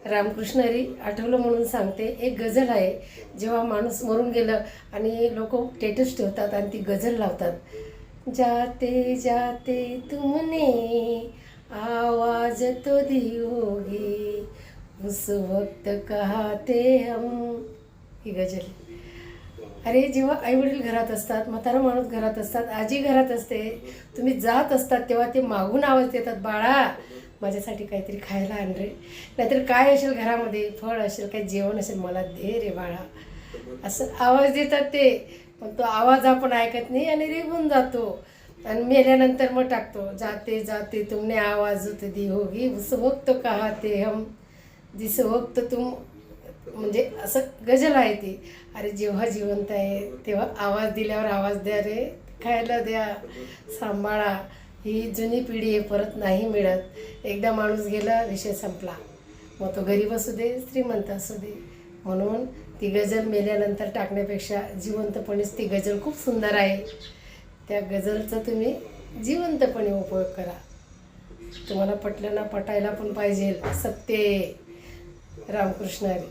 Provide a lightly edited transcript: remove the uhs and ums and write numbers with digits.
रामकृष्ण हरी आठवलं म्हणून सांगते. एक गझल आहे. जेव्हा माणूस मरून गेलं आणि लोक स्टेटस ठेवतात आणि ती गझल लावतात. जाते जाते तुमने आवाज तो दियोगे, उस वक्त कहा थे हम. ही गझल. अरे जेव्हा आईवडील घरात असतात, म्हातारा माणूस घरात असतात, आजी घरात असते, तुम्ही जात असतात तेव्हा ते मागून आवाज देतात, बाळा माझ्यासाठी काहीतरी खायला आण रे, नाहीतर काय असेल घरामध्ये, फळ असेल, काही जेवण असेल, मला दे रे बाळा, असं आवाज देतात ते. पण तो आवाज आपण ऐकत नाही आणि निघून जातो आणि मेल्यानंतर मग टाकतो, जाते जाते तुमने आवाज दी होगी, उस वक्त कहा ते हम, जिस वक्त तुम. म्हणजे असं गझल आहे ती. अरे जेव्हा जिवंत आहे तेव्हा आवाज दिल्यावर आवाज द्या रे, खायला द्या, सांभाळा. ही जुनी पिढी आहे, परत नाही मिळत. एकदा माणूस गेला, विषय संपला. मग तो गरीब असू दे, श्रीमंत असू दे. म्हणून ती गझल मेल्यानंतर टाकण्यापेक्षा जिवंतपणेच ती गझल खूप सुंदर आहे. त्या गझलचा तुम्ही जिवंतपणे उपयोग करा. तुम्हाला पटलं ना, पटायला पण पाहिजे. सत्य. रामकृष्ण हरी.